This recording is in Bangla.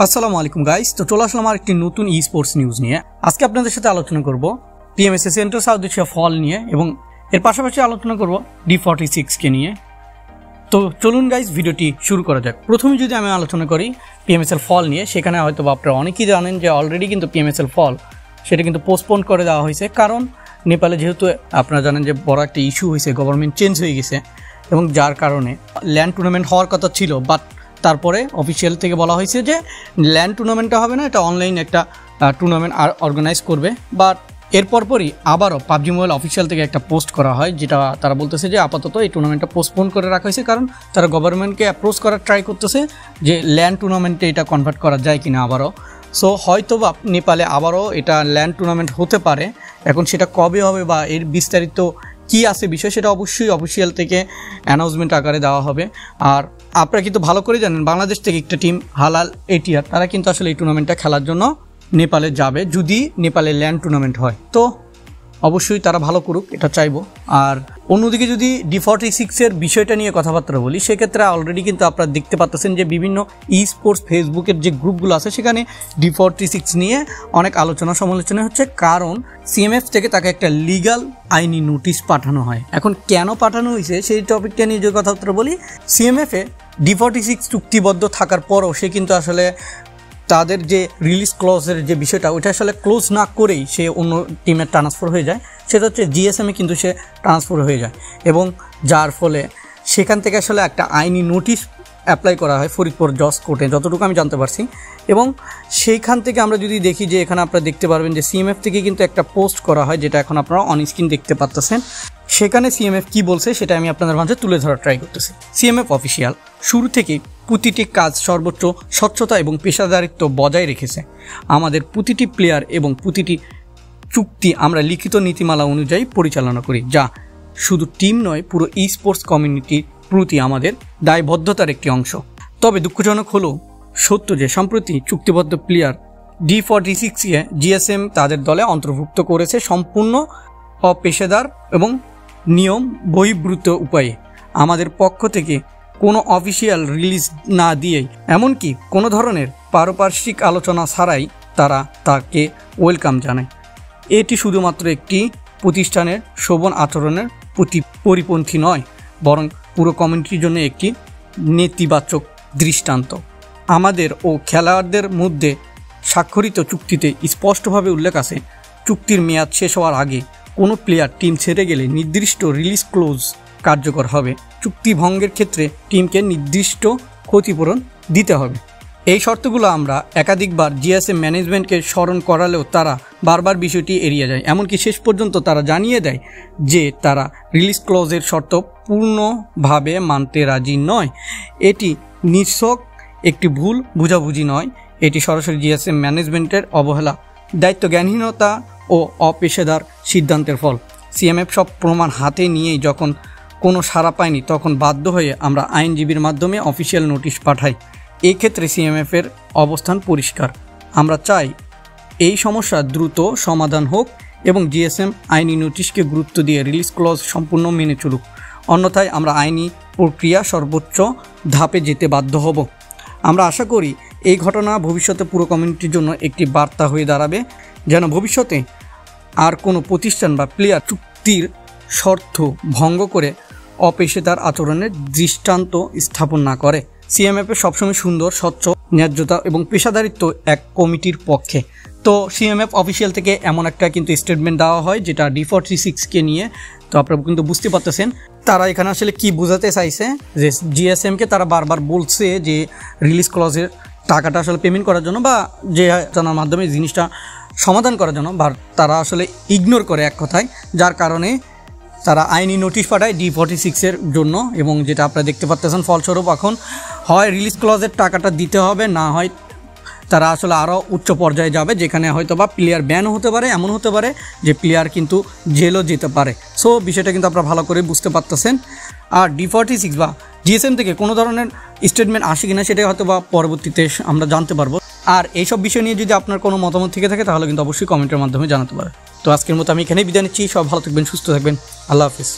আসসালামু আলাইকুম গাইস, তো চলে আসলাম আরেকটি নতুন ই স্পোর্টস নিউজ নিয়ে। আজকে আপনাদের সাথে আলোচনা করব পিএমএসএ সেন্ট্রাল সাউথ এশিয়া ফল নিয়ে এবং এর পাশাপাশি আলোচনা করব D46 কে নিয়ে। তো চলুন গাইস ভিডিওটি শুরু করা যাক। প্রথমে যদি আমি আলোচনা করি পিএমএসএল ফল নিয়ে, সেখানে হয়তো আপনারা অনেকেই জানেন যে অলরেডি কিন্তু পিএমএসএল ফল সেটা কিন্তু পোস্টপোন করে দেওয়া হয়েছে, কারণ নেপালে যেহেতু আপনারা জানেন যে বড় একটা ইস্যু হয়েছে, গভর্নমেন্ট চেঞ্জ হয়ে গেছে এবং যার কারণে ল্যান্ড টুর্নামেন্ট হওয়ার কথা ছিল, বাট তারপরে অফিসিয়াল থেকে বলা হয়েছে যে ল্যান্ড টুর্নামেন্টটা হবে না, এটা অনলাইন একটা টুর্নামেন্ট অর্গানাইজ করবে। বাট এর পরপরই আবারও পাবজি মোবাইল অফিসিয়াল থেকে একটা পোস্ট করা হয়, যেটা তারা বলতেছে যে আপাতত এই টুর্নামেন্টটা পোস্টপোন করে রাখা হয়েছে, কারণ তারা গভর্নমেন্টকে অ্যাপ্রোচ করার ট্রাই করতেছে যে ল্যান্ড টুর্নামেন্টে এটা কনভার্ট করা যায় কিনা আবারও। সো হয়তো বা নেপালে আবারও এটা ল্যান্ড টুর্নামেন্ট হতে পারে। এখন সেটা কবে হবে বা এর বিস্তারিত কী আছে বিষয়, সেটা অবশ্যই অফিসিয়াল থেকে অ্যানাউন্সমেন্ট আকারে দেওয়া হবে। আর আপনারা কিন্তু ভালো করে জানেন বাংলাদেশ থেকে একটা টিম হালাল এটিআর, তারা কিন্তু আসলে এই টুর্নামেন্টটা খেলার জন্য নেপালে যাবে যদি নেপালে ল্যান্ড টুর্নামেন্ট হয়। তো অবশ্যই তারা ভালো করুক, এটা চাইবো। আর অন্যদিকে যদি D46-এর বিষয়টা নিয়ে কথাবার্তা বলি, সেক্ষেত্রে অলরেডি কিন্তু আপনারা দেখতে পাচ্ছেন যে বিভিন্ন ই স্পোর্টস ফেসবুকের যে গ্রুপগুলো আছে সেখানে D46 নিয়ে অনেক আলোচনা সমালোচনা হচ্ছে, কারণ CMF থেকে তাকে একটা লিগাল আইনি নোটিশ পাঠানো হয়। এখন কেন পাঠানো হয়েছে সেই টপিকটা নিয়ে যে কথাবার্তা বলি, CMF-এ D46 চুক্তিবদ্ধ থাকার পরও সে কিন্তু আসলে তাদের যে রিলিজ ক্লজের যে বিষয়টা, ওইটা আসলে ক্লোজ না করেই সে অন্য টিমের ট্রান্সফার হয়ে যায়, সেটা হচ্ছে GSM-এ কিন্তু সে ট্রান্সফার হয়ে যায় এবং যার ফলে সেখান থেকে আসলে একটা আইনি নোটিশ অ্যাপ্লাই করা হয় ফরিদপুর জজ কোর্টে, যতটুকু আমি জানতে পারছি। এবং সেইখান থেকে আমরা যদি দেখি যে এখানে আপনারা দেখতে পারবেন যে CMF থেকে কিন্তু একটা পোস্ট করা হয়, যেটা এখন আপনারা অন স্ক্রিন দেখতে পাচ্ছেন। সেখানে CMF কি বলছে সেটা আমি আপনাদের মাঝে তুলে ধরার ট্রাই করতেছি। CMF অফিসিয়াল শুরু থেকেই প্রতিটি কাজ সর্বোচ্চ স্বচ্ছতা এবং পেশাদারিত্ব বজায় রেখেছে। আমাদের প্রতিটি প্লেয়ার এবং প্রতিটি চুক্তি আমরা লিখিত নীতিমালা অনুযায়ী পরিচালনা করি, যা শুধু টিম নয়, পুরো ই স্পোর্টস কমিউনিটির প্রতি আমাদের দায়বদ্ধতার একটি অংশ। তবে দুঃখজনক হলেও সত্য যে সম্প্রতি চুক্তিবদ্ধ প্লেয়ার D46-এ GSM তাদের দলে অন্তর্ভুক্ত করেছে সম্পূর্ণ অপেশাদার এবং নিয়ম বহির্ভূত উপায়ে। আমাদের পক্ষ থেকে কোনো অফিসিয়াল রিলিজ না দিয়েই, এমনকি কোনো ধরনের পারপার্শ্বিক আলোচনা ছাড়াই তারা তাকে ওয়েলকাম জানায়। এটি শুধুমাত্র একটি প্রতিষ্ঠানের শোভন আচরণের পরিপন্থী নয়, বরং পুরো কমিউনিটির জন্য একটি নেতিবাচক দৃষ্টান্ত। আমাদের ও খেলোয়াড়দের মধ্যে স্বাক্ষরিত চুক্তিতে স্পষ্টভাবে উল্লেখ আছে, চুক্তির মেয়াদ শেষ হওয়ার আগে কোনো প্লেয়ার টিম ছেড়ে গেলে নির্দিষ্ট রিলিজ ক্লোজ কার্যকর হবে। চুক্তি ভঙ্গের ক্ষেত্রে টিমকে নির্দিষ্ট ক্ষতিপূরণ দিতে হবে। এই শর্তগুলো আমরা একাধিকবার GSM ম্যানেজমেন্টকে স্মরণ করালেও তারা বারবার বিষয়টি এড়িয়ে যায়। এমনকি শেষ পর্যন্ত তারা জানিয়ে দেয় যে তারা রিলিজ ক্লজের শর্ত পূর্ণভাবে মানতে রাজি নয়। এটি নিছক একটি ভুল বুঝাবুঝি নয়, এটি সরাসরি GSM ম্যানেজমেন্টের অবহেলা, দায়িত্বজ্ঞানহীনতা ও অপেশাদার সিদ্ধান্তের ফল। CMF সব প্রমাণ হাতে নিয়েই যখন কোনো সাড়া পায়নি, তখন বাধ্য হয়ে আমরা আইনজীবীর মাধ্যমে অফিসিয়াল নোটিশ পাঠাই। এই ক্ষেত্রে CMF-এর অবস্থান পরিষ্কার। আমরা চাই এই সমস্যা দ্রুত সমাধান হোক এবং GSM আইনি নোটিশকে গুরুত্ব দিয়ে রিলিজ ক্লজ সম্পূর্ণ মেনে চলুক, অন্যথায় আমরা আইনি প্রক্রিয়া সর্বোচ্চ ধাপে যেতে বাধ্য হব। আমরা আশা করি এই ঘটনা ভবিষ্যতে পুরো কমিউনিটির জন্য একটি বার্তা হয়ে দাঁড়াবে, যেন ভবিষ্যতে আর কোনো প্রতিষ্ঠান বা প্লেয়ার চুক্তির শর্ত ভঙ্গ করে অপেশাদার আচরণের দৃষ্টান্ত স্থাপন না করে। CMF সবসময় সুন্দর, স্বচ্ছ, ন্যায্যতা এবং পেশাদারিত্ব এক কমিটির পক্ষে। তো CMF অফিসিয়াল থেকে এমন একটা কিন্তু স্টেটমেন্ট দেওয়া হয়, যেটা D46-কে নিয়ে। তো আপনারা কিন্তু বুঝতে পারতেছেন তারা এখানে আসলে কি বোঝাতে চাইছে, যে GSM-কে তারা বারবার বলছে যে রিলিজ ক্লজের টাকাটা আসলে পেমেন্ট করার জন্য বা যে জানার মাধ্যমে জিনিসটা সমাধান করার জন্য, বা তারা আসলে ইগনোর করে এক কথায়, যার কারণে তারা আইনি নোটিশ পাঠায় D46-এর জন্য। এবং যেটা আপনারা দেখতে পাচ্ছেন ফলস্বরূপ এখন হয় রিলিজ ক্লজের টাকাটা দিতে হবে, না হয় তারা আসলে আরও উচ্চ পর্যায়ে যাবে, যেখানে হয়তো বা প্লেয়ার ব্যানও হতে পারে, এমন হতে পারে যে প্লেয়ার কিন্তু জেলও যেতে পারে। সো বিষয়টা কিন্তু আপনারা ভালো করে বুঝতে পারতেছেন। আর D46 বা GSM থেকে কোনো ধরনের স্টেটমেন্ট আসে কিনা সেটাই হয়তো বা পরবর্তীতে আমরা জানতে পারবো। আর এইসব বিষয় নিয়ে যদি আপনার কোনো মতামত থেকে থাকে তাহলে কিন্তু অবশ্যই কমেন্টের মাধ্যমে জানাতে পারে। তো আজকের মতো আমি এখানেই বিদায় নিচ্ছি। সব ভালো থাকবেন, সুস্থ থাকবেন, আল্লাহ হাফিজ।